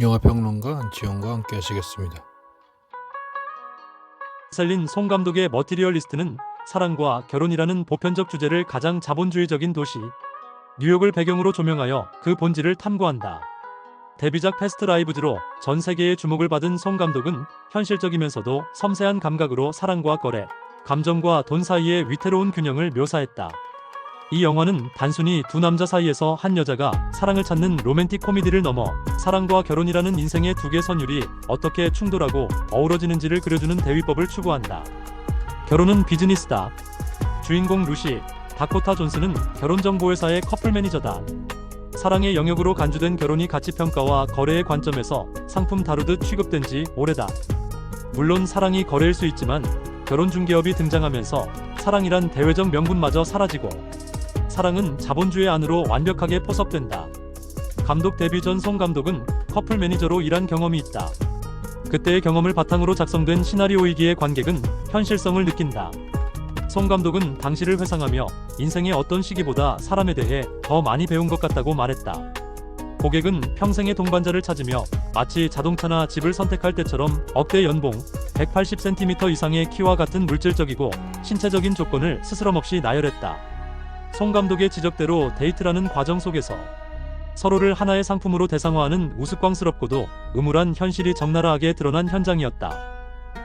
영화평론가 안치홍과 함께 하시겠습니다. 셀린 송 감독의 머티리얼리스트는 사랑과 결혼이라는 보편적 주제를 가장 자본주의적인 도시 뉴욕을 배경으로 조명하여 그 본질을 탐구한다. 데뷔작 패스트 라이브즈로 전 세계의 주목을 받은 송 감독은 현실적이면서도 섬세한 감각으로 사랑과 거래, 감정과 돈 사이의 위태로운 균형을 묘사했다. 이 영화는 단순히 두 남자 사이에서 한 여자가 사랑을 찾는 로맨틱 코미디를 넘어 사랑과 결혼이라는 인생의 두 개 선율이 어떻게 충돌하고 어우러지는지를 그려주는 대위법을 추구한다. 결혼은 비즈니스다. 주인공 루시, 다코타 존스는 결혼정보회사의 커플 매니저다. 사랑의 영역으로 간주된 결혼이 가치평가와 거래의 관점에서 상품 다루듯 취급된 지 오래다. 물론 사랑이 거래일 수 있지만 결혼중개업이 등장하면서 사랑이란 대외적 명분마저 사라지고 사랑은 자본주의 안으로 완벽하게 포섭된다. 감독 데뷔 전 송 감독은 커플 매니저로 일한 경험이 있다. 그때의 경험을 바탕으로 작성된 시나리오이기에 관객은 현실성을 느낀다. 송 감독은 당시를 회상하며 인생의 어떤 시기보다 사람에 대해 더 많이 배운 것 같다고 말했다. 고객은 평생의 동반자를 찾으며 마치 자동차나 집을 선택할 때처럼 억대 연봉, 180cm 이상의 키와 같은 물질적이고 신체적인 조건을 스스럼 없이 나열했다. 송 감독의 지적대로 데이트라는 과정 속에서 서로를 하나의 상품으로 대상화하는 우스꽝스럽고도 음울한 현실이 적나라하게 드러난 현장이었다.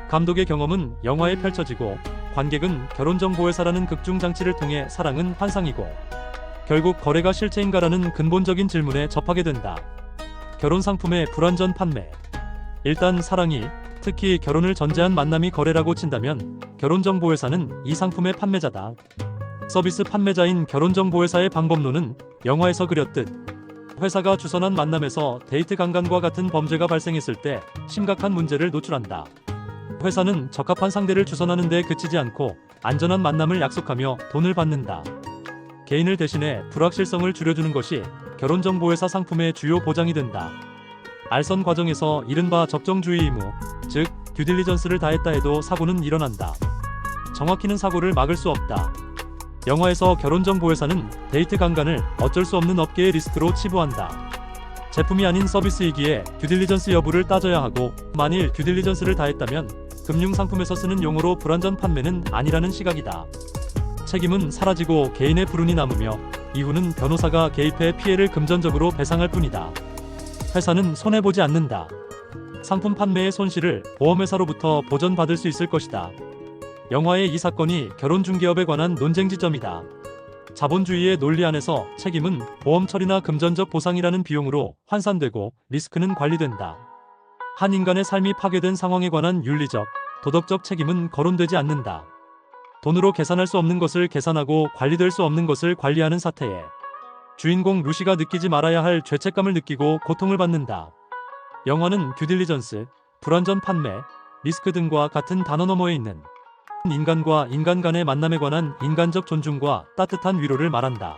감독의 경험은 영화에 펼쳐지고 관객은 결혼정보회사라는 극중장치를 통해 사랑은 환상이고 결국 거래가 실체인가라는 근본적인 질문에 접하게 된다. 결혼 상품의 불완전 판매. 일단 사랑이, 특히 결혼을 전제한 만남이 거래라고 친다면 결혼정보회사는 이 상품의 판매자다. 서비스 판매자인 결혼정보회사의 방법론은 영화에서 그렸듯 회사가 주선한 만남에서 데이트 강간과 같은 범죄가 발생했을 때 심각한 문제를 노출한다. 회사는 적합한 상대를 주선하는 데 그치지 않고 안전한 만남을 약속하며 돈을 받는다. 개인을 대신해 불확실성을 줄여주는 것이 결혼정보회사 상품의 주요 보장이 된다. 알선 과정에서 이른바 적정주의 의무, 즉 듀딜리전스를 다했다 해도 사고는 일어난다. 정확히는 사고를 막을 수 없다. 영화에서 결혼정보회사는 데이트 강간을 어쩔 수 없는 업계의 리스크로 치부한다. 제품이 아닌 서비스이기에 듀딜리전스 여부를 따져야 하고 만일 듀딜리전스를 다했다면 금융상품에서 쓰는 용어로 불완전 판매는 아니라는 시각이다. 책임은 사라지고 개인의 불운이 남으며 이후는 변호사가 개입해 피해를 금전적으로 배상할 뿐이다. 회사는 손해보지 않는다. 상품 판매의 손실을 보험회사로부터 보전받을 수 있을 것이다. 영화의 이 사건이 결혼중개업에 관한 논쟁 지점이다. 자본주의의 논리 안에서 책임은 보험 처리나 금전적 보상이라는 비용으로 환산되고 리스크는 관리된다. 한 인간의 삶이 파괴된 상황에 관한 윤리적, 도덕적 책임은 거론되지 않는다. 돈으로 계산할 수 없는 것을 계산하고 관리될 수 없는 것을 관리하는 사태에 주인공 루시가 느끼지 말아야 할 죄책감을 느끼고 고통을 받는다. 영화는 듀딜리전스, 불완전 판매, 리스크 등과 같은 단어 너머에 있는 인간과 인간 간의 만남에 관한 인간적 존중과 따뜻한 위로를 말한다.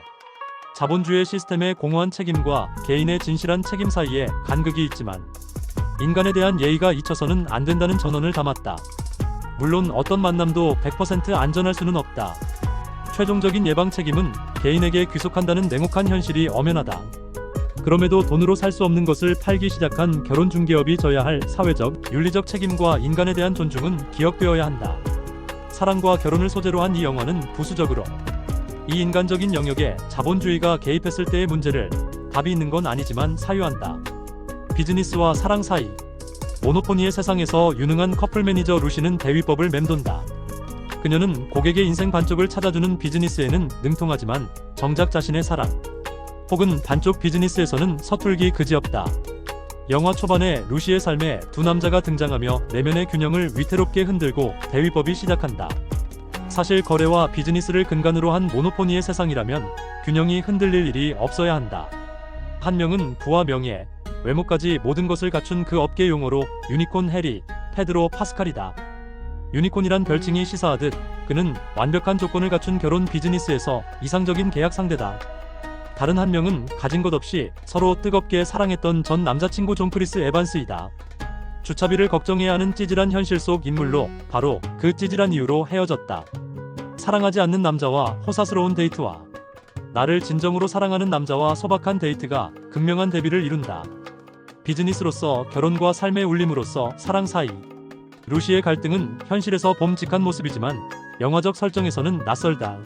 자본주의 시스템의 공허한 책임과 개인의 진실한 책임 사이에 간극이 있지만 인간에 대한 예의가 잊혀서는 안 된다는 전언을 담았다. 물론 어떤 만남도 100% 안전할 수는 없다. 최종적인 예방 책임은 개인에게 귀속한다는 냉혹한 현실이 엄연하다. 그럼에도 돈으로 살 수 없는 것을 팔기 시작한 결혼중개업이 져야 할 사회적, 윤리적 책임과 인간에 대한 존중은 기억되어야 한다. 사랑과 결혼을 소재로 한 이 영화는 부수적으로 이 인간적인 영역에 자본주의가 개입했을 때의 문제를 답이 있는 건 아니지만 사유한다. 비즈니스와 사랑 사이. 모노포니의 세상에서 유능한 커플 매니저 루시는 대위법을 맴돈다. 그녀는 고객의 인생 반쪽을 찾아주는 비즈니스에는 능통하지만 정작 자신의 사랑 혹은 반쪽 비즈니스에서는 서툴기 그지없다. 영화 초반에 루시의 삶에 두 남자가 등장하며 내면의 균형을 위태롭게 흔들고 대위법이 시작한다. 사실 거래와 비즈니스를 근간으로 한 모노포니의 세상이라면 균형이 흔들릴 일이 없어야 한다. 한 명은 부와 명예, 외모까지 모든 것을 갖춘 그 업계 용어로 유니콘 해리, 페드로 파스칼이다. 유니콘이란 별칭이 시사하듯 그는 완벽한 조건을 갖춘 결혼 비즈니스에서 이상적인 계약 상대다. 다른 한 명은 가진 것 없이 서로 뜨겁게 사랑했던 전 남자친구 존 크리스 에반스이다. 주차비를 걱정해야 하는 찌질한 현실 속 인물로 바로 그 찌질한 이유로 헤어졌다. 사랑하지 않는 남자와 호사스러운 데이트와 나를 진정으로 사랑하는 남자와 소박한 데이트가 극명한 대비를 이룬다. 비즈니스로서 결혼과 삶의 울림으로서 사랑 사이. 루시의 갈등은 현실에서 봄직한 모습이지만 영화적 설정에서는 낯설다.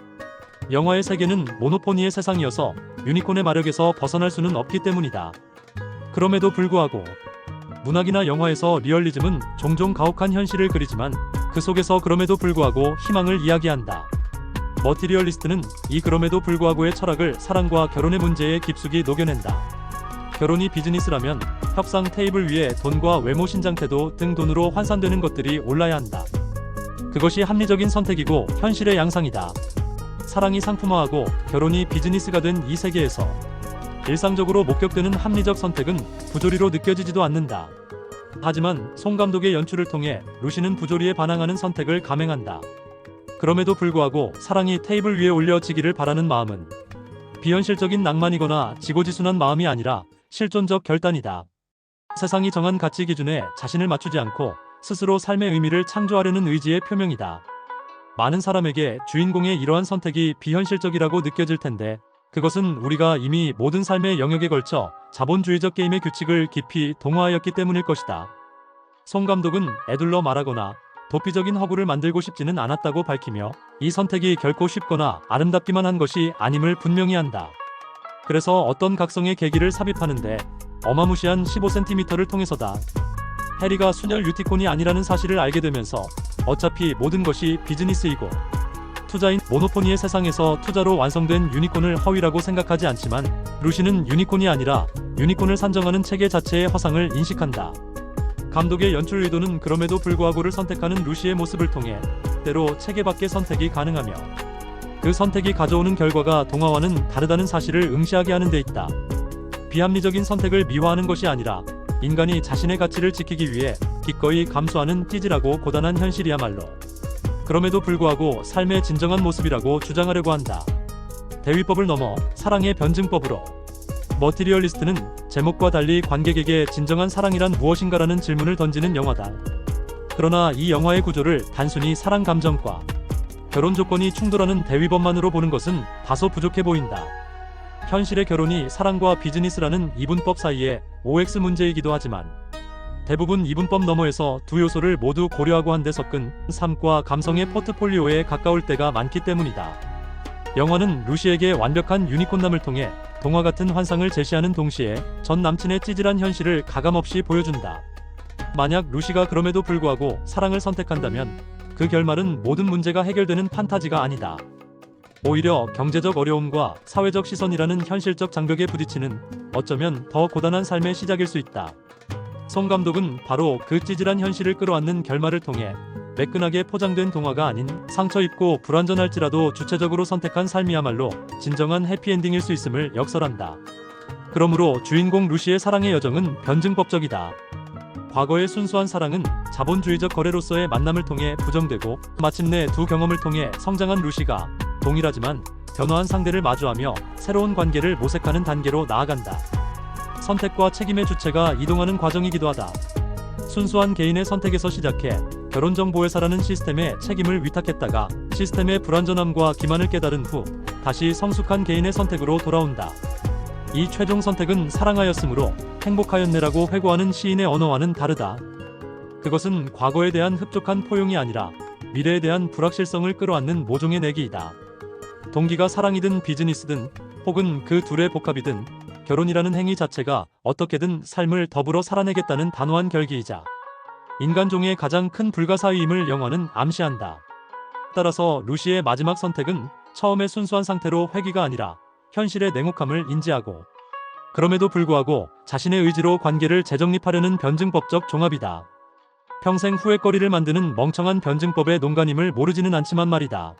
영화의 세계는 모노포니의 세상이어서 유니콘의 마력에서 벗어날 수는 없기 때문이다. 그럼에도 불구하고 문학이나 영화에서 리얼리즘은 종종 가혹한 현실을 그리지만 그 속에서 그럼에도 불구하고 희망을 이야기한다. 머티리얼리스트는 이 그럼에도 불구하고의 철학을 사랑과 결혼의 문제에 깊숙이 녹여낸다. 결혼이 비즈니스라면 협상 테이블 위에 돈과 외모 신장 태도 등 돈으로 환산되는 것들이 올라야 한다. 그것이 합리적인 선택이고 현실의 양상이다. 사랑이 상품화하고 결혼이 비즈니스가 된 이 세계에서 일상적으로 목격되는 합리적 선택은 부조리로 느껴지지도 않는다. 하지만 송 감독의 연출을 통해 루시는 부조리에 반항하는 선택을 감행한다. 그럼에도 불구하고 사랑이 테이블 위에 올려지기를 바라는 마음은 비현실적인 낭만이거나 지고지순한 마음이 아니라 실존적 결단이다. 세상이 정한 가치 기준에 자신을 맞추지 않고 스스로 삶의 의미를 창조하려는 의지의 표명이다. 많은 사람에게 주인공의 이러한 선택이 비현실적이라고 느껴질 텐데 그것은 우리가 이미 모든 삶의 영역에 걸쳐 자본주의적 게임의 규칙을 깊이 동화하였기 때문일 것이다. 송 감독은 애둘러 말하거나 도피적인 허구를 만들고 싶지는 않았다고 밝히며 이 선택이 결코 쉽거나 아름답기만 한 것이 아님을 분명히 한다. 그래서 어떤 각성의 계기를 삽입하는데 어마무시한 15cm를 통해서다. 해리가 순혈 유티콘이 아니라는 사실을 알게 되면서 어차피 모든 것이 비즈니스이고 투자인 모노포니의 세상에서 투자로 완성된 유니콘을 허위라고 생각하지 않지만 루시는 유니콘이 아니라 유니콘을 산정하는 체계 자체의 허상을 인식한다. 감독의 연출 의도는 그럼에도 불구하고를 선택하는 루시의 모습을 통해 때로 체계 밖의 선택이 가능하며 그 선택이 가져오는 결과가 동화와는 다르다는 사실을 응시하게 하는 데 있다. 비합리적인 선택을 미화하는 것이 아니라 인간이 자신의 가치를 지키기 위해 기꺼이 감수하는 찌질하고 고단한 현실이야말로 그럼에도 불구하고 삶의 진정한 모습이라고 주장하려고 한다. 대위법을 넘어 사랑의 변증법으로 머티리얼리스트는 제목과 달리 관객에게 진정한 사랑이란 무엇인가라는 질문을 던지는 영화다. 그러나 이 영화의 구조를 단순히 사랑 감정과 결혼 조건이 충돌하는 대위법만으로 보는 것은 다소 부족해 보인다. 현실의 결혼이 사랑과 비즈니스라는 이분법 사이의 OX 문제이기도 하지만 대부분 이분법 너머에서 두 요소를 모두 고려하고 한데 섞은 삶과 감성의 포트폴리오에 가까울 때가 많기 때문이다. 영화는 루시에게 완벽한 유니콘남을 통해 동화 같은 환상을 제시하는 동시에 전 남친의 찌질한 현실을 가감없이 보여준다. 만약 루시가 그럼에도 불구하고 사랑을 선택한다면 그 결말은 모든 문제가 해결되는 판타지가 아니다. 오히려 경제적 어려움과 사회적 시선이라는 현실적 장벽에 부딪히는 어쩌면 더 고단한 삶의 시작일 수 있다. 송 감독은 바로 그 찌질한 현실을 끌어안는 결말을 통해 매끈하게 포장된 동화가 아닌 상처 입고 불완전할지라도 주체적으로 선택한 삶이야말로 진정한 해피엔딩일 수 있음을 역설한다. 그러므로 주인공 루시의 사랑의 여정은 변증법적이다. 과거의 순수한 사랑은 자본주의적 거래로서의 만남을 통해 부정되고 마침내 두 경험을 통해 성장한 루시가 동일하지만 변화한 상대를 마주하며 새로운 관계를 모색하는 단계로 나아간다. 선택과 책임의 주체가 이동하는 과정이기도 하다. 순수한 개인의 선택에서 시작해 결혼정보회사라는 시스템에 책임을 위탁했다가 시스템의 불완전함과 기만을 깨달은 후 다시 성숙한 개인의 선택으로 돌아온다. 이 최종 선택은 사랑하였으므로 행복하였네라고 회고하는 시인의 언어와는 다르다. 그것은 과거에 대한 흡족한 포용이 아니라 미래에 대한 불확실성을 끌어안는 모종의 내기이다. 동기가 사랑이든 비즈니스든 혹은 그 둘의 복합이든 결혼이라는 행위 자체가 어떻게든 삶을 더불어 살아내겠다는 단호한 결기이자 인간종의 가장 큰 불가사의임을 영화는 암시한다. 따라서 루시의 마지막 선택은 처음의 순수한 상태로 회귀가 아니라 현실의 냉혹함을 인지하고 그럼에도 불구하고 자신의 의지로 관계를 재정립하려는 변증법적 종합이다. 평생 후회거리를 만드는 멍청한 변증법의 농간임을 모르지는 않지만 말이다.